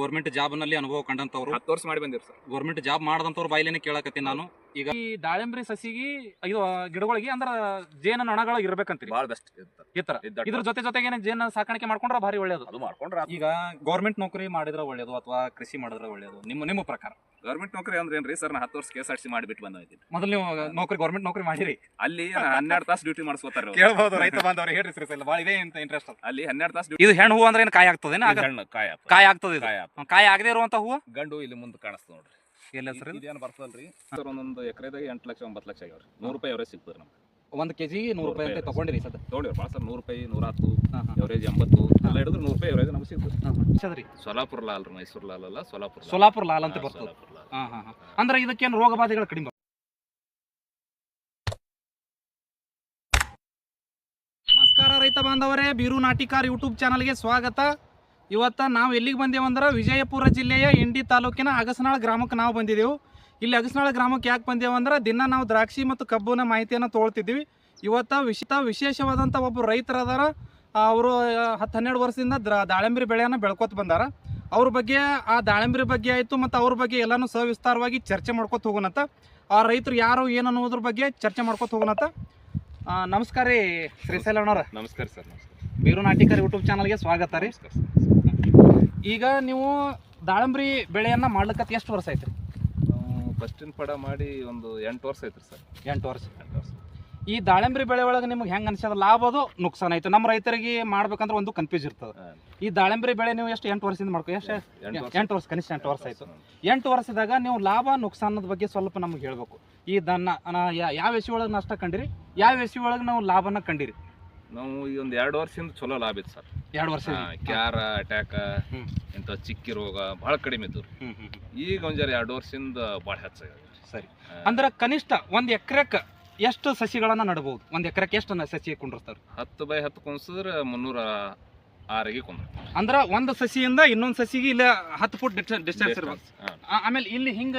Government job ನಲ್ಲಿ ಅನುಭವ ಕಂಡಂತವ್ರು 10 ವರ್ಷ ಮಾಡಿ ಬಂದಿರಿ ಸರ್. ಗೌರ್ಮೆಂಟ್ ಜಾಬ್ ಮಾಡದಂತವ್ರ ಬಾಯಿಲೇನೆ ಕೇಳಕತ್ತೀನಿ ನಾನು. ಈಗ ಈ ದಾಳಿಂಬ್ರಿ ಸಸಿಗೆ ಇದು ಗಿಡಗಳಿಗೆ ಅಂದ್ರ ಜೇನು ನೊಣಗಳು ಇರ್ಬೇಕಂತೀರಿ. ಭಾಳ ಬೆಸ್ಟ್ ಇದ್ರ ಜೊತೆಗೆ ಜೇನು ಸಾಕಾಣಿಕೆ ಮಾಡ್ಕೊಂಡ್ರ ಭಾರಿ ಒಳ್ಳೇದು. ಅದು ಮಾಡ್ಕೊಂಡ್ರ ಈಗ ಗೌರ್ಮೆಂಟ್ ನೌಕರಿ ಮಾಡಿದ್ರೆ ಒಳ್ಳೇದು ಅಥವಾ ಕೃಷಿ ಮಾಡಿದ್ರೆ ಒಳ್ಳೇದು ನಿಮ್ಮ ಪ್ರಕಾರ? ಗೌರ್ಮೆಂಟ್ ನೌಕರಿ ಅಂದ್ರೆ ಏನ್ರಿ ಸರ್? ನಾ 10 ವರ್ಷ KSRTC ಮಾಡಿಬಿಟ್ಟು ಬಂದಿದ್ದೀನಿ. ಮೊದಲು ನೀವು ಗೌರ್ಮೆಂಟ್ ನೌಕರಿ ಮಾಡಿರಿ? ಅಲ್ಲಿ 12 ತಾಸು ಡ್ಯೂಟಿ ಮಾಡಿಸ್ಕೋತಾರ. ಕೇಳಬಹುದು ರೈತ ಬಾಂಧವ್ರು ಹೇಳ್ರಿ ಸರ್, ಭಾಳ ಇದೆ ಅಂತ ಇಂಟ್ರೆಸ್ಟ್. ಅಲ್ಲಿ 12 ತಾಸು ಇದು ಹೆಣ್ಣು ಹೂವು ಅಂದ್ರೆ ಏನು ಕಾಯಿ ಆಗ್ತದೆ? ಕಾಯಿ ಆಗ್ತದೆ. ಕಾಯಿ ಆಗದೆ ಇರುವಂತ ಹೂವು ಗಂಡು ಇಲ್ಲಿ ಮುಂದೆ ಕಾಣಿಸ್ತದೆ ನೋಡ್ರಿ. ಎಲ್ಲ ಸರ್ ಇದೇನು ಬರ್ತದಲ್ರಿ ಸರ್? ಒಂದೊಂದು ಎಕರೆದಾಗ 8 ಲಕ್ಷ 9 ಲಕ್ಷ ಆಗ್ಯಾವ್ರಿ. 100 ರೂಪಾಯಿ ಅವರೇ ಸಿಗ್ತದೆ ನಮ್ಗೆ. 1 kg 100 ರೂಪಾಯಿ ಅಂತ ತಗೊಂಡಿರಿ ಸರ್? ತಗೊಂಡಿವ್ರಿ ಭಾಳ ಸರ್. 100 ರೂಪಾಯಿ 110 ಎವರೇಜ್ 80 ಎಲ್ಲ ಹಿಡಿದ್ರೆ 100 ರೂಪಾಯಿ ಎವರೇಜ್ ನಮ್ಗೆ ಸಿಗ್ತದೆ. ಸೋಲಾಪುರ ಲಾಲ್ ರೀ, ಮೈಸೂರು ಲಾಲ್ ಅಲ್ಲ, ಸೋಲಾಪುರ ಲಾಲ್ ಅಂತ ಬರ್ತದೆ. ಅಂದ್ರೆ ಇದಕ್ಕೇನು ರೋಗ ಬಾಧೆಗಳು ಕಡಿಮೆ? ನಮಸ್ಕಾರ ರೈತ ಬಾಂಧವರೇ, ಬೀರು ನಾಟಿಕಾರ್ ಯೂಟ್ಯೂಬ್ ಚಾನಲ್ಗೆ ಸ್ವಾಗತ. ಇವತ್ತು ನಾವು ಎಲ್ಲಿಗೆ ಬಂದೇವಂದ್ರೆ ವಿಜಯಪುರ ಜಿಲ್ಲೆಯ ಇಂಡಿ ತಾಲೂಕಿನ ಅಗಸನಾಳ ಗ್ರಾಮಕ್ಕೆ ನಾವು ಬಂದಿದ್ದೆವು. ಇಲ್ಲಿ ಅಗಸನಾಳ ಗ್ರಾಮಕ್ಕೆ ಯಾಕೆ ಬಂದೇವಂದ್ರೆ ದಿನ ನಾವು ದ್ರಾಕ್ಷಿ ಮತ್ತು ಕಬ್ಬಿನ ಮಾಹಿತಿಯನ್ನು ತೊಗೊಳ್ತಿದ್ದೀವಿ. ಇವತ್ತು ವಿಶೇಷವಾದಂಥ ಒಬ್ಬರು ರೈತರು ಅದಾರ. ಅವರು 10-12 ವರ್ಷದಿಂದ ದಾಳಿಂಬ್ರಿ ಬೆಳೆಯನ್ನು ಬೆಳ್ಕೊತ ಬಂದಾರ. ಅವ್ರ ಬಗ್ಗೆ, ಆ ದಾಳಿಂಬ್ರಿ ಬಗ್ಗೆ ಆಯಿತು ಮತ್ತು ಅವ್ರ ಬಗ್ಗೆ ಎಲ್ಲನೂ ಸವಿಸ್ತಾರವಾಗಿ ಚರ್ಚೆ ಮಾಡ್ಕೊತ ಹೋಗೋಣಂತ. ಆ ರೈತರು ಯಾರು ಏನು ಅನ್ನೋದ್ರ ಬಗ್ಗೆ ಚರ್ಚೆ ಮಾಡ್ಕೊತ ಹೋಗೋಣಂತ. ನಮಸ್ಕಾರ ರೀ ಶ್ರೀಶೈಲ ಅಣ್ಣವ್ರ. ನಮಸ್ಕಾರ ಸರ್. ನಮಸ್ಕಾರ. ಬೀರು ನಾಟಿಕರ್ ಯೂಟ್ಯೂಬ್ ಚಾನಲ್ಗೆ ಸ್ವಾಗತ ರೀ. ಈಗ ನೀವು ದಾಳಿಂಬ್ರಿ ಬೆಳೆಯನ್ನು ಮಾಡ್ಲಿಕ್ಕೆ ಎಷ್ಟು ವರ್ಷ ಆಯ್ತು ರೀ? ನಾವು ಫಸ್ಟಿನ ಪಡ ಮಾಡಿ ಒಂದು 8 ವರ್ಷ ಆಯ್ತು ಸರ್. 8 ವರ್ಷ. ಈ ದಾಳಿಂಬ್ರಿ ಬೆಳೆ ಒಳಗೆ ನಿಮ್ಗೆ ಹೆಂಗೆ ಅನ್ಸದ? ಲಾಭ ಅದು ನುಕ್ಸಾನ ಆಯ್ತು? ನಮ್ಮ ರೈತರಿಗೆ ಮಾಡ್ಬೇಕಂದ್ರೆ ಒಂದು ಕನ್ಫ್ಯೂಸ್ ಇರ್ತದೆ. ಈ ದಾಳಿಂಬ್ರಿ ಬೆಳೆ ನೀವು ಎಷ್ಟು 8 ವರ್ಷದಿಂದ ಮಾಡ್ಕೊ? ಎಷ್ಟು? 8 ವರ್ಷ, ಕನಿಷ್ಠ 8 ವರ್ಷ ಆಯ್ತು. 8 ವರ್ಷದಾಗ ನೀವು ಲಾಭ ನುಕ್ಸಾನದ ಬಗ್ಗೆ ಸ್ವಲ್ಪ ನಮ್ಗೆ ಹೇಳ್ಬೇಕು. ಈ ಯಾವ ಎಸಿ ಒಳಗೆ ನಷ್ಟ ಕಂಡಿರಿ, ಯಾವ ಎಸಿ ಒಳಗೆ ನಾವು ಲಾಭನ ಕಂಡಿರಿ? ನಾವು ಈ ಒಂದು 2 ವರ್ಷದಿಂದ ಚಲೋ ಲಾಭ ಇತ್ತು ಸರ್. 2 ವರ್ಷ ಕ್ಯಾರ ಅಟ್ಯಾಕ ಇಂಥ ಚಿಕ್ಕಿ ರೋಗ ಭಾಳ ಕಡಿಮೆ ಇದ್ದು. ಈಗ ಒಂದ್ 2 ವರ್ಷದಿಂದ ಭಾಳ ಹೆಚ್ಚಾಗಿದೆ. ಸರಿ, ಅಂದ್ರೆ ಕನಿಷ್ಠ 1 ಎಕರೆಕ್ಕೆ ಎಷ್ಟು ಸಸಿಗಳನ್ನ ನಡಬಹುದು? 1 ಎಕರೆಕ್ಕೆ ಎಷ್ಟು ಸಸಿ ಕುಂಡಿರ್ತಾರೆ? 10 by 10 ಕುಣಿಸಿದ್ರೆ 306ಗೆ ಕುಂದ್ರ. ಅಂದ್ರೆ ಒಂದು ಸಸಿಯಿಂದ ಇನ್ನೊಂದು ಸಸಿಗೆ ಇಲ್ಲ 10 ಫುಟ್ ಡಿಸ್ಟೆನ್ಸ್ ಇರ್ಬೇಕು. ಆಮೇಲೆ ಇಲ್ಲಿ ಹಿಂಗ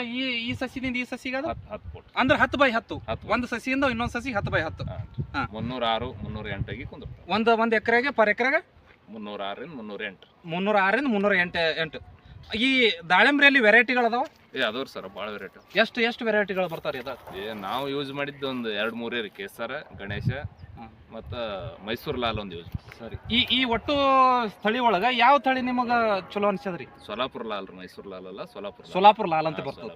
ಈ ಸಸಿದಿಂದ ಈ ಸಸಿಗೆ 10 ಫುಟ್ ಅಂದ್ರೆ 10 by 10. ಒಂದು ಸಸಿಯಿಂದ ಇನ್ನೊಂದು ಸಸಿ 10 by 10. 306 308ಗೆ ಕುಂದ್ರ. ಒಂದು ಎಕರೆಗೆ ಪರ್ ಎಕರೆಗೆ 306ರಿಂದ 308. 306ರಿಂದ 308. ಈ ದಾಳಿಂಬ್ರಿಯಲ್ಲಿ ವೆರೈಟಿಗಳು ಅದಾವ? ಅದವ್ರಿ ಸರ್, ಭಾಳ ವೆರೈಟಿ. ಎಷ್ಟು ವೆರೈಟಿಗಳು ಬರ್ತಾರೆ? ನಾವು ಯೂಸ್ ಮಾಡಿದ್ದು ಒಂದು 2-3 ರೀ. ಕೇಸರ, ಗಣೇಶ ಮತ್ತು ಮೈಸೂರು ಲಾಲ್ ಒಂದು ಯೂಸ್. ಸರಿ, ಈ ಒಟ್ಟು ಸ್ಥಳಿ ಒಳಗ ಯಾವ ತಳಿ ನಿಮಗೆ ಚಲೋ ಅನ್ಸದ್ರಿ? ಸೋಲಾಪುರ ಲಾಲ್ ರೀ, ಮೈಸೂರು ಲಾಲ್ ಅಲ್ಲ, ಸೋಲಾಪುರ ಲಾಲ್ ಅಂತ ಬರ್ತದೆ.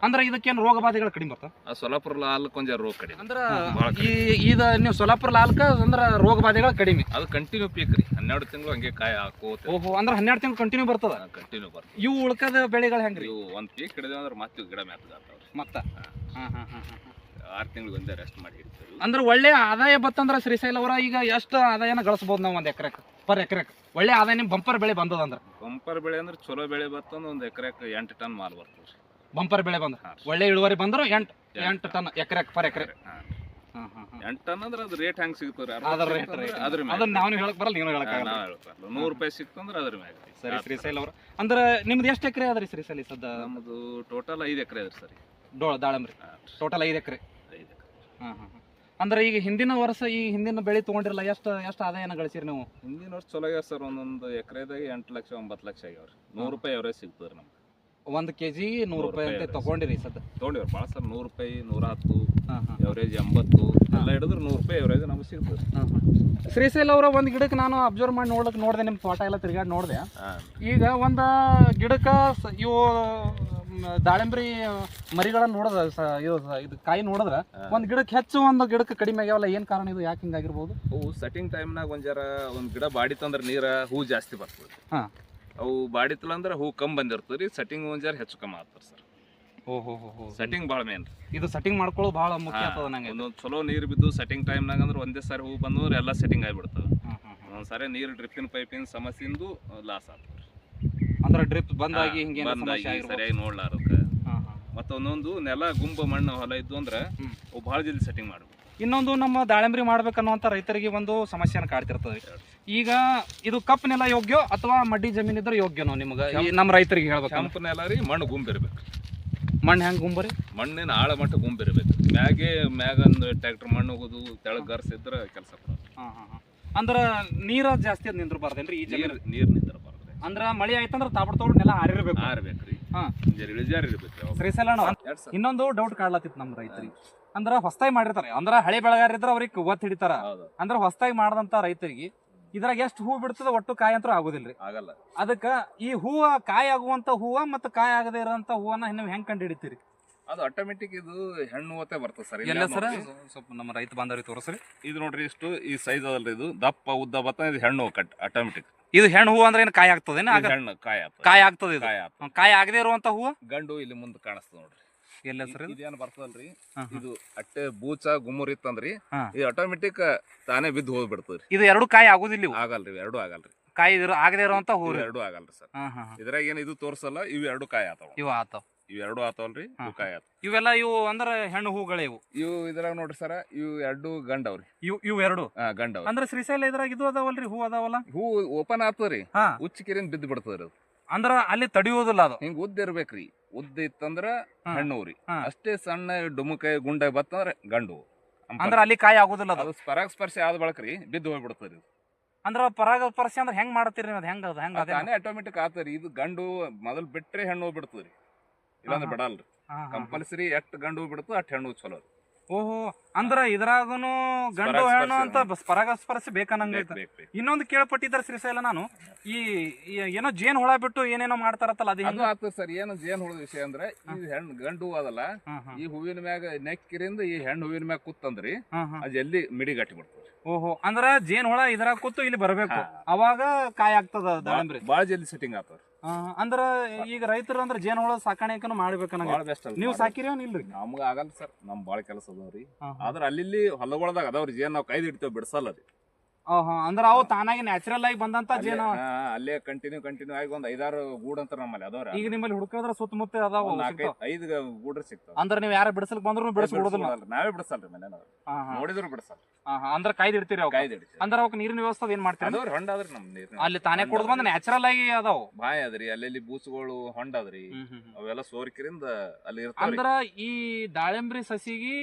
ಅಂದ್ರೆ ಇದಕ್ಕೇನು ರೋಗ ಬಾಧೆಗಳು ಕಡಿಮೆ ಬರ್ತಾವ? ಸೋಲಾಪುರ ಲಾಲ್ ಕೊಂಚ ರೋಗ ಕಡಿಮೆ. ಅಂದ್ರೆ ನೀವು ಸೋಲಾಪುರ ಲಾಲ್ಕ ಅಂದ್ರೆ ರೋಗ ಬಾಧೆಗಳು ಕಡಿಮೆ. ಅದು ಕಂಟಿನ್ಯೂ ಪೀಕ್ ರೀ. 12 ತಿಂಗಳು ಹಂಗೆ ಕಾಯಿ ಹಾಕೋತ. ಓಹೋ, ಅಂದ್ರೆ 12 ತಿಂಗಳು ಕಂಟಿನ್ಯೂ ಬರ್ತದ? ಕಂಟಿನ್ಯೂ ಬರ್ತದೆ. ಇವು ಉಳ್ಕದ ಬೆಳೆಗಳು ಹೆಂಗ್ರಿ? ಇವು ಒಂದು ಪೀಕ್ ಹಿಡಿದ ಅಂದ್ರೆ ಮತ್ತೆ ಗಿಡ ಮ್ಯಾತ್ಗಾಗ್ತಾವ್ರಿ. ಮತ್ತೆ 6 ತಿಂಗಳು ಒಂದೇ ರೆಸ್ಟ್ ಮಾಡಿ ಇರ್ತೀವಿ. ಅಂದ್ರೆ ಒಳ್ಳೆ ಆದಾಯ ಬತ್ತಂದ್ರೆ ಶ್ರೀಶೈಲ ಅವರ ಈಗ ಎಷ್ಟು ಆದಾಯನ ಗಳಿಸಬಹುದು ನಾವು 1 ಎಕರೆಗೆ ಪರ್ ಎಕರೆಗೆ? ಒಳ್ಳೆ ಆದಾಯ ನಿಮ್ ಬಂಪರ್ ಬೆಳೆ ಬಂದದ ಅಂದ್ರೆ? ಬಂಪರ್ ಬೆಳೆ ಅಂದ್ರೆ ಚಲೋ ಬೆಳೆ ಬರ್ತಂದ್ರೆ 1 ಎಕರೆಗೆ 8 ಟನ್ ಮಾಲ್ ಬರ್ತದೆ. ಬಂಪರ್ ಬೆಳೆ ಬಂದ್ರೆ ಒಳ್ಳೆ ಇಳುವರಿ ಬಂದ್ರು 8 ಟನ್ ಎಕರೆಗೆ ಪರ್ ಎಕರೆ. 8 ಟನ್ ಅಂದ್ರೆ ಅದು ರೇಟ್ ಹೆಂಗ್ ಸಿಗ್ತದೆ? ಅದನ್ನ ನಾವು ಹೇಳಕ್ ಬರಲ್ಲ, ನೀವು ಹೇಳಕ್ ಆಗಲ್ಲ. 100 ರೂಪಾಯಿ ಸಿಕ್ತಂದ್ರೆ ಅದ್ರ ಮ್ಯಾಗ. ಸರಿ ಶ್ರೀಶೈಲ ಅವ್ರ, ಅಂದ್ರೆ ನಿಮ್ದು ಎಷ್ಟು ಎಕರೆ ಅದ್ರಿ ಶ್ರೀಶೈಲ ಸದ್ದ? ನಮ್ದು ಟೋಟಲ್ 5 ಎಕರೆ ಅದ್ರಿ ಸರಿ. ದಾಳಿಂಬ್ರಿ ಟೋಟಲ್ 5 ಎಕರೆ. ಅಂದ್ರೆ ಈಗ ಹಿಂದಿನ ಬೆಳೆ ತಗೊಂಡಿರಲ್ಲ, ಎಷ್ಟು ಆದಾಯನ ಗಳಿಸಿರಿ ನೀವು? ಹಿಂದಿನ ವರ್ಷ ಚಲೋ ಆಗ್ಯಾವ ಸರ್. ಒಂದೊಂದು ಎಕರೆದಾಗ 8 ಲಕ್ಷ 9 ಲಕ್ಷ ಆಗ್ಯಾವ್ರಿ. 100 ರೂಪಾಯಿ ಅವರೇ ಸಿಗ್ತದ್ರಿ ನಮ್ಗೆ. 1 kg 100 ರೂಪಾಯಿ ಅಂತ ತಗೊಂಡಿರಿ ಸದ್ದ? ತಗೊಂಡಿವ್ರಿ ಭಾಳ ಸರ್. 100 ರೂಪಾಯಿ 110 ಎವರೇಜ್ 80 ಎಲ್ಲ ಹಿಡಿದ್ರೆ 100 ರೂಪಾಯಿ ಎವರೇಜ್ ನಮ್ಗೆ ಸಿಗ್ತದೆ. ಶ್ರೀಶೈಲ ಅವರ ಒಂದು ಗಿಡಕ್ಕೆ ನಾನು ಅಬ್ಸರ್ವ್ ಮಾಡಿ ನೋಡಿದೆ, ನಿಮ್ಮ ತೋಟ ಎಲ್ಲ ತಿರ್ಗಾಡಿ ನೋಡಿದೆ. ಈಗ ಒಂದು ಗಿಡಕ್ಕೆ ಇವು ದಾಳಿಂಬ್ರಿ ಮರಿಗಳನ್ನ ನೋಡಿದ್ರೆ ಇದು ಕಾಯಿ ನೋಡಿದ್ರೆ ಒಂದು ಗಿಡಕ್ಕೆ ಹೆಚ್ಚು ಒಂದು ಗಿಡಕ್ಕೆ ಕಡಿಮೆ ಆಗ್ಯಾವಲ್ಲ, ಏನು ಕಾರಣ ಇದು? ಯಾಕೆ ಹಿಂಗಾಗಿರ್ಬೋದು? ಅವು ಸೆಟ್ಟಿಂಗ್ ಟೈಮ್ನಾಗ ಒಂದು ಗಿಡ ಬಾಡಿತಂದ್ರೆ ನೀರು ಹೂ ಜಾಸ್ತಿ ಬರ್ತದೆ. ಅವು ಬಾಡಿತಲ್ಲ ಅಂದ್ರೆ ಹೂ ಕಮ್ಮಿ ಬಂದಿರ್ತದೆ ರೀ. ಸೆಟ್ಟಿಂಗ್ ಹೆಚ್ಚು ಕಮ್ಮಿ ಆಗ್ತದೆ ಸರ್. ಓಹೋ, ಸೆಟ್ಟಿಂಗ್ ಭಾಳ ಮೇನ್. ಇದು ಸೆಟ್ಟಿಂಗ್ ಮಾಡ್ಕೊಳ್ಳೋದು ಭಾಳ ಮುಖ್ಯ ಆಗ್ತದೆ ನಂಗೆ. ಒಂದೊಂದು ಚಲೋ ನೀರು ಬಿದ್ದು ಸೆಟ್ಟಿಂಗ್ ಟೈಮ್ನಾಗ ಅಂದ್ರೆ ಒಂದೇ ಸಾರಿ ಹೂ ಬಂದ್ರೆ ಎಲ್ಲ ಸೆಟ್ಟಿಂಗ್ ಆಗಿಬಿಡ್ತದೆ. ಒಂದ್ಸಾರಿ ನೀರು ಡ್ರಿಪ್ಪಿನ ಪೈಪಿನ ಸಮಸ್ಯೆಯಿಂದ ಲಾಸ್ ಆಗ್ತದೆ. ಅಂದ್ರೆ ಡ್ರಿಪ್ ಬಂದಾಗಿ ಹಿಂಗೆ ಸರಿಯಾಗಿ ನೋಡ್ಲಾರಕ್ಕೆ. ಮತ್ತೆ ಒಂದೊಂದು ನೆಲ ಗುಂಬ ಮಣ್ಣು ಹೊಲ ಇದ್ದು ಅಂದ್ರೆ ಅವು ಭಾಳ ಜಲ್ದಿ ಸೆಟ್ಟಿಂಗ್ ಮಾಡ್ಬೇಕು. ಇನ್ನೊಂದು ನಮ್ಮ ದಾಳಿಂಬ್ರಿ ಮಾಡ್ಬೇಕನ್ನುವಂಥ ರೈತರಿಗೆ ಒಂದು ಸಮಸ್ಯೆನ ಕಾಡ್ತಿರ್ತದೆ. ಈಗ ಇದು ಕಪ್ಪು ನೆಲ ಯೋಗ್ಯ ಅಥವಾ ಮಡ್ಡಿ ಜಮೀನು ಇದ್ರೆ ಯೋಗ್ಯನೋ ನಿಮ್ಗೆ? ನಮ್ಮ ರೈತರಿಗೆ ಹೇಳ್ಬೇಕು. ಕೆಂಪು ನೆಲ ರೀ, ಮಣ್ಣು ಗುಂಬಿರ್ಬೇಕು. ಮಣ್ಣು ಹೆಂಗೆ ಗುಂಬರಿ? ಮಣ್ಣಿನ ಆಳ ಮಟ್ಟ ಗುಂಬಿರ್ಬೇಕು. ಮ್ಯಾಗಂದು ಟ್ರ್ಯಾಕ್ಟರ್ ಮಣ್ಣು ಹೋಗೋದು ತೆಳಗ್ ಗರ್ಸಿದ್ರೆ ಕೆಲಸ ಕೊಡೋದು. ಅಂದ್ರೆ ನೀರು ಜಾಸ್ತಿ ಅದು ನಿಂದಿರಬಾರ್ದೇನ್ರಿ ಈ ಜಮೀನು? ನೀರು ನಿಂದಿರಬಾರ್ದು. ಅಂದ್ರ ಮಳಿ ಆಯ್ತಂದ್ರ ತಾಬಡ್ ನೆಲ ಹಾರಿರ್ಬೇಕು. ಹಾರ್ಬೇಕ್ರಿ. ಹಾ. ಇಳಿಜಾರು ಇರ್ಬೇಕು. ಶ್ರೀಶೈಲ ಇನ್ನೊಂದು ಡೌಟ್ ಕಾಡ್ಲತ್ತಿತ್ತು ನಮ್ ರೈತರಿಗೆ. ಅಂದ್ರ ಹೊಸದಾಗಿ ಮಾಡಿರ್ತಾರೆ, ಅಂದ್ರ ಹಳೆ ಬೆಳೆಗಾರ ಇದ್ರ ಅವ್ರಿಗೆ ಒತ್ತು ಹಿಡಿತಾರ. ಅಂದ್ರ ಹೊಸದಾಗಿ ಮಾಡದಂತ ರೈತರಿಗೆ ಇದ್ರಾಗ ಎಷ್ಟು ಹೂ ಬಿಡ್ತದ ಒಟ್ಟು ಕಾಯಿ ಅಂತೂ ಆಗೋದಿಲ್ರಿ. ಆಗಲ್ಲ. ಅದಕ್ಕ ಈ ಹೂವ ಕಾಯಿ ಆಗುವಂತ ಹೂವ ಮತ್ತು ಕಾಯಿ ಆಗದೆ ಇರೋಂತ ಹೂವನ್ನ ನೀವು ಹೆಂಗ್ ಕಂಡು ಹಿಡಿತೀರಿ? ಅದು ಆಟೋಮೆಟಿಕ್ ಇದು ಹೆಣ್ಣು ಹೂವತ್ತೆ ಬರ್ತದೆ ಸರ್. ಎಲ್ಲ ಸರ್ ಸ್ವಲ್ಪ ನಮ್ಮ ರೈತ ಬಾಂಧವರಿಗೆ ತೋರಿಸ್ರಿ. ಇದು ನೋಡ್ರಿ ಇಷ್ಟು ಈ ಸೈಜ್ ಅದಲ್ರಿ, ಇದು ದಪ್ಪ ಉದ್ದ ಬತ್ತ ಇದು ಹೆಣ್ಣು ಕಟ್ ಆಟೋಮೆಟಿಕ್. ಇದು ಹೆಣ್ಣು ಹೂವು ಅಂದ್ರೆ ಏನು ಕಾಯಿ ಆಗ್ತದೆ? ಹೆಣ್ಣು ಕಾಯಿ ಆಗ್ತದೆ. ಕಾಯಿ ಆಗ್ತದೆ. ಕಾಯಿ ಆಗ್ತದೆ. ಕಾಯಿ ಆಗದೆ ಇರುವಂತ ಹೂವು ಗಂಡು ಇಲ್ಲಿ ಮುಂದೆ ಕಾಣಿಸ್ತದೆ ನೋಡ್ರಿ. ಎಲ್ಲ ಸರ್ ಇದೇನು ಬರ್ತದಲ್ರಿ, ಇದು ಅಟ್ಟೆ ಬೂಚ ಗುಮ್ಮುರ್ ಇತ್ತಂದ್ರಿ ಇದು ಆಟೋಮೆಟಿಕ್ ತಾನೇ ಬಿದ್ದು ಹೋಗ್ಬಿಡ್ತದ್ರಿ. ಇದು ಎರಡು ಕಾಯಿ ಆಗುದಿಲ್ಲ? ಆಗಲ್ರಿ, ಎರಡು ಆಗಲ್ರಿ. ಕಾಯಿ ಆಗದೆ ಇರುವಂತ ಹೂ ಎರಡು ಆಗಲ್ರಿ ಸರ್. ಇದ್ರಾಗ ಏನು ಇದು ತೋರ್ಸಲ್ಲ, ಇವು ಎರಡು ಕಾಯಿ ಆತಾವ. ಇವು ಆತಾವ, ಇವು ಎರಡು ಆತಾವಲ್ರಿ, ಇವು ಕಾಯಿ ಆತಾವ. ಇವೆಲ್ಲ ಇವು ಅಂದ್ರ ಹೆಣ್ಣು ಹೂಗಳೇ ಇವು. ಇವು ಇದ್ರಾಗ ನೋಡ್ರಿ ಸರ್, ಇವು ಎರಡು ಗಂಡವ್ರಿ. ಇವು ಎರಡು ಗಂಡವ್. ಅಂದ್ರ ಶ್ರೀಶೈಲ ಇದ್ರಾಗ ಇದು ಅದಾವಲ್ರಿ, ಹೂ ಅದಾವಲ್ಲ? ಹೂ ಓಪನ್ ಆತದ್ರಿ, ಉಚ್ಚಿಕೆರಿಂದ ಬಿದ್ದು ಬಿಡ್ತದ್ರಿ. ಅದು ಅಂದ್ರ ಅಲ್ಲಿ ತಡಿಯೋದಿಲ್ಲ, ಅದು ಹಿಂಗ ಉದ್ದ ಇರ್ಬೇಕ್ರಿ. ಉದ್ದ ಇತ್ತಂದ್ರ ಹೆಣ್ಣುರಿ, ಅಷ್ಟೇ ಸಣ್ಣ ಡುಮುಕಾಯಿ ಗುಂಡ ಬತ್ತಂದ್ರ ಗಂಡು. ಅಂದ್ರ ಅಲ್ಲಿ ಕಾಯಿ ಆಗುದಿಲ್ಲ, ಅದು ಪರಾಗಸ್ಪರ್ಶ ಆದ ಬಳಕ್ರಿ ಬಿದ್ದು ಹೋಗ್ಬಿಡ್ತದ್ರಿ. ಅಂದ್ರ ಪರಾಗಸ್ಪರ್ಶ ಅಂದ್ರೆ ಹೆಂಗ್ ಮಾಡ್ತೀರಿ? ಹೆಂಗ ತಾನೇ ಆಟೋಮೆಟಿಕ್ ಆತರಿ. ಇದು ಗಂಡು ಮೊದಲ್ ಬಿಟ್ರೆ ಹೆಣ್ಣು ಬಿಡ್ತದ್ರಿ, ಇಲ್ಲಾಂದ್ರೆ ಬಿಡಲ್ರಿ. ಕಂಪಲ್ಸರಿ ಎಷ್ಟ್ ಗಂಡು ಬಿಡ್ತದ ಅಷ್ಟ್ ಹೆಣ್ಣು ಚಲೋ. ಓಹೋ, ಅಂದ್ರ ಇದ್ರಾಗನು ಗಂಡು ಹೆಣ್ಣು ಅಂತ ಪರಾಗಸ್ಪರ್ಶ ಬೇಕನ್ನಂಗ. ಇನ್ನೊಂದು ಕೇಳ್ಪಟ್ಟಿದ್ದಾರೆ ಶ್ರೀಶೈಲ ನಾನು, ಈ ಏನೋ ಜೇನ್ ಹುಳ ಬಿಟ್ಟು ಏನೇನೋ ಮಾಡ್ತಾರತ್ತಲ್ಲ, ಅದು ಆಗ್ತದೆ ಸರ್. ಏನು ಜೇನ್ ಹುಳದ ವಿಷಯ ಅಂದ್ರೆ, ಈ ಹೆಣ್ಣು ಗಂಡು ಅದಲ್ಲ, ಈ ಹೂವಿನ ಮ್ಯಾಗ ನೆಕ್ಕಿರಿಂದ ಈ ಹೆಣ್ಣು ಹೂವಿನ ಮ್ಯಾಗ ಕೂತಂದ್ರಿ ಅದು ಎಲ್ಲಿ ಮಿಡಿ ಗಟ್ಟಿ ಬಿಡ್ತದೆ. ಓಹೋ, ಅಂದ್ರ ಜೇನ್ ಹುಳ ಇದ್ರಾಗ ಕೂತು ಇಲ್ಲಿ ಬರ್ಬೇಕು, ಅವಾಗ ಕಾಯಿ ಆಗ್ತದ ದಾಳಿಂಬ್ರಿ. ಬಾಳ ಜಲ್ದಿ ಸೆಟ್ಟಿಂಗ್ ಆಗ್ತದ. ಅಂದ್ರ ಈಗ ರೈತರು ಅಂದ್ರೆ ಜೇನ್ ಹುಳ ಸಾಕಾಣಿಕೆನು ಮಾಡ್ಬೇಕನ್ನ. ನೀವು ಸಾಕಿರಿ ಇಲ್ರಿ? ನಮ್ಗ ಆಗಲ್ಲ ಸರ್, ನಮ್ ಬಾಳ ಕೆಲಸ ಅದಾವ್ರಿ. ಆದ್ರ ಅಲ್ಲಿ ಹೊಲಗೊಳದಾಗ ಅದಾವ್ರಿ ಜೇನ್, ನಾವ್ ಕೈದ್ ಇಡ್ತೇವ್, ಬಿಡ್ಸಲ್ಲ ರೀ. ಅಂದ್ರ ಅವು ತಾನಾಗಿ ನ್ಯಾಚುರಲ್ ಆಗಿ ಬಂದಂತ ಜೇನು ಅಲ್ಲೇ ಕಂಟಿನ್ಯೂ ಆಗಿ ಒಂದ್ 5-6 ಗೂಡ್ ಅಂತ ನಮ್ಮಲ್ಲಿ ಅದಾವ್ರ. ಈಗ ನಿಮ್ಮಲ್ಲಿ ಹುಡುಕಿದ್ರ ಸುತ್ತಮುತ್ತ ಅದಾವ 5 ಗೂಡ್ರ ಸಿಗ್ತಾವ. ಅಂದ್ರ ನೀವ್ ಯಾರ ಬಿಡಿಸಲ್ ಬಂದ್ರು ಬಿಡಿಸ್ಬಿಡುದಿಲ್ಲ? ನಾವೇ ಬಿಡಿಸಲ್ರಿ, ಮನೆ ನೋಡಿದ್ರು ಬಿಡಿಸಲ್ಲ. ಅಂದ್ರ ಕಾಯ್ದು ಇಡ್ತೀರಿ? ಅಂದ್ರ ಅವಕ್ ನೀರಿನ ವ್ಯವಸ್ಥೆ ಏನ್ ಮಾಡ್ತೀರಿ? ಹೊಂಡ ಅದ್ರಿ ನಮ್ ನೀರ್, ಅಲ್ಲಿ ತಾನೇ ಕುಡ್ದು ಬಂದ್ ನ್ಯಾಚುರಲ್ ಆಗಿ ಅದಾವ. ಬಾಯ್ ಅದ್ರಿ, ಅಲ್ಲಿ ಬೂಸುಗಳು ಹೊಂಡ ಅದ್ರಿ, ಅವೆಲ್ಲ ಸೋರಿಕಿರಿಂದ ಅಲ್ಲಿ ಇರ್ತಾವ. ಅಂದ್ರ ಈ ದಾಳಿಂಬ್ರಿ ಸಸಿಗಿ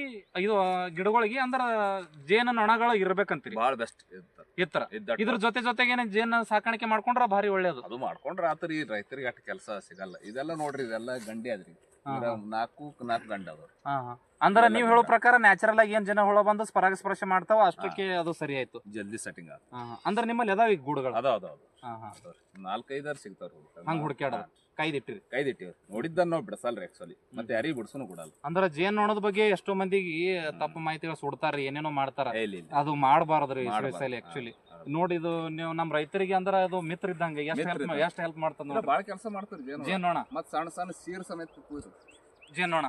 ಇದು ಗಿಡಗಳಿಗೆ ಅಂದ್ರ ಜೇನ ನೊಣಗಳು ಇರ್ಬೇಕಂತೀರಿ? ಬಾಳ ಬೆಸ್ಟ್ ಇತ್ತರ. ಇದ್ರ ಜೊತೆಗೆ ಜೇನ ಸಾಕಾಣಿಕೆ ಮಾಡ್ಕೊಂಡ್ರ ಭಾರಿ ಒಳ್ಳೇದು. ಅದು ಮಾಡ್ಕೊಂಡ್ರ ಆತರಿ, ರೈತರಿಗೆ ಅಟ್ ಕೆಲಸ ಸಿಗಲ್ಲ. ಇದೆಲ್ಲ ನೋಡ್ರಿ, ಇದೆಲ್ಲ ಗಂಡಿ ಅದ್ರಿ, 4 ಗಂಡ ಅದಾವ್ರಿ. ಅಂದ್ರ ನೀವ್ ಹೇಳೋ ಪ್ರಕಾರ ನ್ಯಾಚುರಲ್ ಆಗಿ ಏನ್ ಜನ ಹುಳ ಬಂದು ಪರಾಗಸ್ಪರ್ಶ ಮಾಡ್ತಾವ, ಅಷ್ಟಕ್ಕೆ ಅದು ಸರಿ ಆಯ್ತು, ಜಲ್ದಿ ಸೆಟ್ಟಿಂಗ್ ಆತ. ಅಂದ್ರ ನಿಮ್ಮಲ್ಲಿ ಅದಾವ ಈಗ ಗೂಡುಗಳು? ಅದಾವ 4-5 ಸಿಗ್ತಾವ್ರಿ. ಹಂಗ ಹುಡುಕ್ಯಾಡ ಕೈದಿಟ್ಟಿವಿ. ನೋಡಿದ್ದ ನಾವ್ ಬಿಡಸಲ್ರಿ ಆಕ್ಚುಲಿ, ಮತ್ತೆ ಯಾರಿಗೂ ಬಿಡ್ಸೋನು ಕೊಡಲ್ಲ. ಅಂದ್ರ ಜೇನ್ ನೋಡೋದ್ ಬಗ್ಗೆ ಎಷ್ಟೋ ಮಂದಿಗೆ ತಪ್ಪು ಮಾಹಿತಿಗಳು ಸುಡ್ತಾರ್ರಿ, ಏನೇನೋ ಮಾಡ್ತಾರ. ಅದು ಮಾಡಬಾರ್ದ್ರಿ ಶ್ರೀಶೈಲ. ಆಕ್ಚುಲಿ ನೋಡಿದು ನೀವು ನಮ್ ರೈತರಿಗೆ ಅಂದ್ರ ಅದು ಮಿತ್ರ ಇದ್ದಂಗ. ಎಷ್ಟ್ ಹೆಲ್ಪ್ ಮಾಡ್ತದ, ಬಾಳ ಕೆಲಸ ಮಾಡ್ತಾರ ಜೇನ್ ನೋಣ. ಮತ್ ಸಣ್ಣ ಸೀರ್ ಸಮೇತ ಜೇನ್ ನೋಣ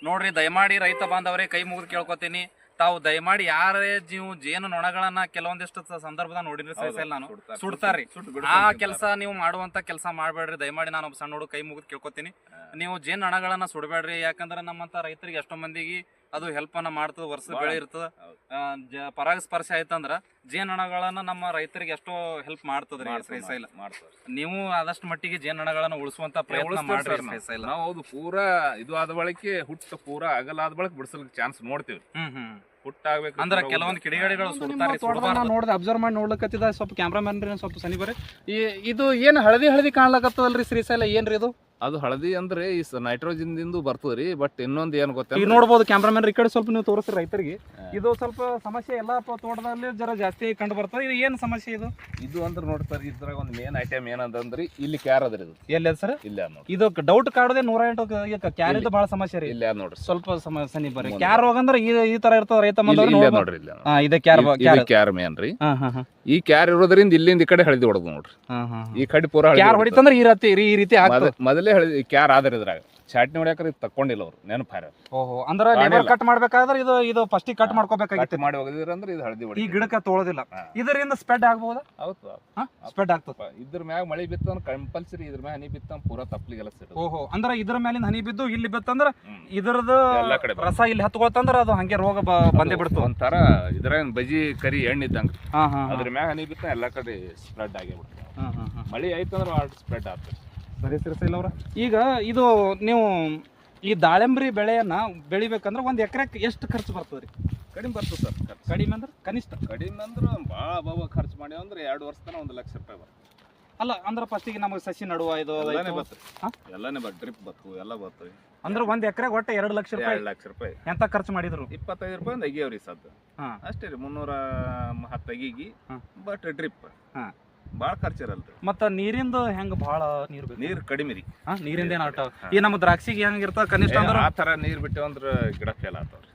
ನೋಡ್ರಿ. ದಯಮಾಡಿ ರೈತ ಬಾಂಧವರೇ ಕೈ ಮುಗಿದು ಕೇಳ್ಕೊತೀನಿ, ತಾವು ದಯಮಾಡಿ ಯಾರೇ ಜೇನು ನೊಣಗಳನ್ನ ಕೆಲವೊಂದಿಷ್ಟು ಸಂದರ್ಭದಾಗ ನೋಡಿದ್ರಿ ಶ್ರೀಶೈಲ ನಾನು ಸುಡ್ತಾರ್ರಿ. ಆ ಕೆಲಸ ನೀವು ಮಾಡುವಂತ ಕೆಲಸ ಮಾಡ್ಬೇಡ್ರಿ ದಯಮಾಡಿ. ನಾನು ಒಬ್ಬ ಸಣ್ಣ ಹುಡುಗ ಕೈ ಮುಗಿದು ಕೇಳ್ಕೊತೀನಿ, ನೀವು ಜೇನು ನೊಣಗಳನ್ನ ಸುಡಬೇಡ್ರಿ. ಯಾಕಂದ್ರೆ ನಮ್ಮಂತ ರೈತರಿಗೆ ಎಷ್ಟೋ ಮಂದಿಗೆ ಅದು ಹೆಲ್ಪ್ ಅನ್ನ ಮಾಡ್ತದ, ವರ್ಷ ಬೆಳೆ ಇರ್ತದ. ಪರಾಗಸ್ಪರ್ಶ ಆಯ್ತಂದ್ರ ಜೇನುನೊಣಗಳನ್ನ ನಮ್ಮ ರೈತರಿಗೆ ಎಷ್ಟೋ ಹೆಲ್ಪ್ ಮಾಡ್ತದ್ರಿ ಶ್ರೀಶೈಲ. ನೀವು ಆದಷ್ಟು ಮಟ್ಟಿಗೆ ಜೇನುನೊಣಗಳನ್ನ ಉಳಿಸುವಂತ ಪ್ರಯತ್ನ ಮಾಡ್ರಿ ಶ್ರೀಶೈಲ. ನಾವು ಹೌದು ಪೂರಾ ಇದು ಆದ ಬಳಕೆ ಹುಟ್ಟು ಪೂರಾ ಅಗಲ ಆದ ಬಳಕೆ ಬಿಡಿಸಲಿಕ್ಕೆ ಚಾನ್ಸ್ ನೋಡ್ತೀವಿ. ಹುಟ್ಟಾಗ್ಬೇಕು ಅಂದ್ರೆ ಕೆಲವೊಂದು ಕಿಡಿಗಡಿಗಳು ನೋಡ್ದೆ ಅಬ್ಸರ್ವ್ ಮಾಡಿ ನೋಡ್ಲಕತ್ತಿದ. ಸ್ವಲ್ಪ ಕ್ಯಾಮ್ರಾಮನ್ ರೀ ಸ್ವಲ್ಪ ಸನಿ ಬರ್ರಿ. ಇದು ಏನ್ ಹಳದಿ ಕಾಣ್ಲಕತ್ತದಲ್ರಿ ಶ್ರೀಶೈಲ, ಏನ್ರಿ ಇದು? ಅದು ಹಳದಿ ಅಂದ್ರೆ ಈ ನೈಟ್ರೋಜನ್ ದಿಂದ ಬರ್ತದ್ರಿ. ಬಟ್ ಇನ್ನೊಂದು ಏನ್ ಗೊತ್ತ, ಈಗ ನೋಡ್ಬೋದು ಕ್ಯಾಮ್ರಾಮನ್ ಈ ಕಡೆ ಸ್ವಲ್ಪ ನೀವು ತೋರಿಸ್ರಿ ರೈತರಿಗೆ. ಇದು ಸ್ವಲ್ಪ ಸಮಸ್ಯೆ ಎಲ್ಲಾ ತೋಟದಲ್ಲಿ ಜರ ಜಾಸ್ತಿ ಕಂಡು ಬರ್ತದೆ. ಇದು ಏನ್ ಸಮಸ್ಯೆ ಇದು? ಇದು ಅಂದ್ರೆ ನೋಡ್ತಾರೆ, ಇದ್ರಾಗ ಒಂದು ಮೇನ್ ಐಟಮ್ ಏನಂದ್ರೆ ಇಲ್ಲಿ ಕ್ಯಾರ್ ಅದ್ರಿ. ಇದು ಎಲ್ಲಿ ಸರ್? ಇಲ್ಲ ನೋಡಿ, ಇದು ಡೌಟ್ ಕಾಡೋದೇ 108 ಕ್ಯಾರ್ ಇದು ಬಹಳ ಸಮಸ್ಯೆ ರೀ. ಇಲ್ಲ ನೋಡ್ರಿ, ಸ್ವಲ್ಪ ಸನಿ ಬರ್ರಿ. ಕ್ಯಾರ್ ರೋಗ ಅಂದ್ರೆ ಈ ತರ ಇರ್ತದ ರೈತ ನೋಡ್ರಿ. ಇದೆ ಕ್ಯಾರ್ ಮೇನ್ ರೀ. ಈ ಕ್ಯಾರ್ ಇರೋದ್ರಿಂದ ಇಲ್ಲಿಂದ ಈ ಕಡೆ ಹಳದಿ ಹೊಡೆದ್ ನೋಡ್ರಿ. ಈ ಕಡೆ ಪೂರಾ ಕ್ಯಾರ್ ಹೊಡಿತಂದ್ರೆ ಈ ರೀತಿ ಮೊದಲೇ ಹಳದಿ ಕ್ಯಾರ್ ಆದ್ರೆ ಇದ್ರಾಗ ಚಾಟ್ನಿ ಹೊಡ್ಯಾಕ್ರ ತಕೊಂಡಿಲ್ಲ ಅವ್ರು ನೆನಪಾರ. ಓಹೋ, ಅಂದ್ರೆ ಲೇಬರ್ ಕಟ್ ಮಾಡ್ಬೇಕಾದ್ರೆ ಇದು ಫಸ್ಟ್ ಕಟ್ ಮಾಡ್ಕೋಬೇಕಾಗಿತ್ತು. ಮಾಡಿ ಹೋಗಿದ್ರ ಅಂದ್ರೆ ಇದು ಹಳದಿ ಈ ಗಿಡಕ್ಕೆ ತೋಳೋದಿಲ್ಲ. ಇದರಿಂದ ಸ್ಪ್ರೆಡ್ ಆಗ್ಬಹುದಾ? ಹೌದು, ಸ್ಪ್ರೆಡ್ ಆಗ್ತದ. ಇದ್ರ ಮ್ಯಾಗ ಮಳಿ ಬಿತ್ತ ಕಂಪಲ್ಸರಿ ಇದ್ರ ಮ್ಯಾಗ ಹನಿ ಬಿತ್ತ ಪೂರಾ ತಪ್ಪಲಿಗೆಲ್ಲ ಸಿಗುತ್ತೆ. ಓಹೋ, ಅಂದ್ರೆ ಇದ್ರ ಮೇಲಿಂದ ಹನಿ ಬಿದ್ದು ಇಲ್ಲಿ ಬಿತ್ತಂದ್ರ ಇದ್ರದ್ದು ರಸ ಇಲ್ಲಿ ಹತ್ಕೋತಂದ್ರ ಅದು ಹಂಗೆ ರೋಗ ಬಂದೇ ಬಿಡ್ತು. ಒಂಥರ ಇದ್ರಾಗ ಬಜಿ ಕರಿ ಎಣ್ಣೆ ಇದ್ದಂಗ ಅದ್ರ ಮ್ಯಾಗ ಹನಿ ಬಿತ್ತ ಎಲ್ಲಾ ಕಡೆ ಸ್ಪ್ರೆಡ್ ಆಗೇ ಬಿಡ್ತು. ಮಳಿ ಆಯ್ತಂದ್ರ ಸ್ಪ್ರೆಡ್ ಆಗ್ತದೆ. ಸರಿ ಶ್ರೀಶೈಲ ಅವ್ರ, ಈಗ ಇದು ನೀವು ಈ ದಾಳಿಂಬ್ರಿ ಬೆಳೆಯನ್ನ ಬೆಳಿಬೇಕಂದ್ರೆ ಒಂದ್ ಎಕರೆಕ್ ಎಷ್ಟು ಖರ್ಚು ಬರ್ತದ್ರಿ? ಕಡಿಮೆ ಬರ್ತದೆ ಸರ್. ಕಡಿಮೆ ಅಂದ್ರೆ ಕನಿಷ್ಠ ಕಡಿಮೆ ಅಂದ್ರೆ ಭಾಳ ಖರ್ಚು ಮಾಡಿ ಅಂದ್ರೆ 2 ವರ್ಷ ತನಕ 1 ಲಕ್ಷ ರೂಪಾಯಿ ಬರ್ತದೆ. ಅಲ್ಲ ಅಂದ್ರೆ ಫಸ್ಟಿಗೆ ನಮಗೆ ಸಸಿ ನಡುವ ಇದು ಎಲ್ಲಾನೇ ಆಯ್ತು. ಬರ್ತರಿ ಹಾ? ಎಲ್ಲಾನೇ ಡ್ರಿಪ್ ಬತ್ತು ಎಲ್ಲ ಬರ್ತವೆ ಅಂದ್ರೆ ಒಂದ್ ಎಕರೆಗೆ ಒಟ್ಟು 2 ಲಕ್ಷ ರೂಪಾಯಿ 2 ಲಕ್ಷ ರೂಪಾಯಿ ಎಂತ ಖರ್ಚು ಮಾಡಿದ್ರು. 25 ರೂಪಾಯಿ ಒಂದು ಅಗಿಯವ್ರಿ ಸದ್ದು ಹಾ. ಅಷ್ಟೇ ರೀ 310 ಅಗಿಗಿ ಹಾ. ಬಟ್ ಡ್ರಿಪ್ ಹಾ. ಭಾಳ ಖರ್ಚಿರಲ್ರಿ ಮತ್ತ ನೀರಿಂದ ಹೆಂಗ್ ಬಹಳ ನೀರ್ ಬೇಕು? ನೀರ್ ಕಡಿಮೆ ರೀ ನೀರಿಂದ ಏನ್ ಆಟ ಈ ನಮ್ಮ ದ್ರಾಕ್ಷಿಗೆ ಹೆಂಗಿರ್ತಾವ ಕನಿಷ್ಠ ಏ, ಅಂದ್ರೆ ಆ ತರ ನೀರ್ ಬಿಟ್ಟೇವ್ ಅಂದ್ರ ಗಿಡ ಫೇಲ್ ಆತಾವ್ರಿ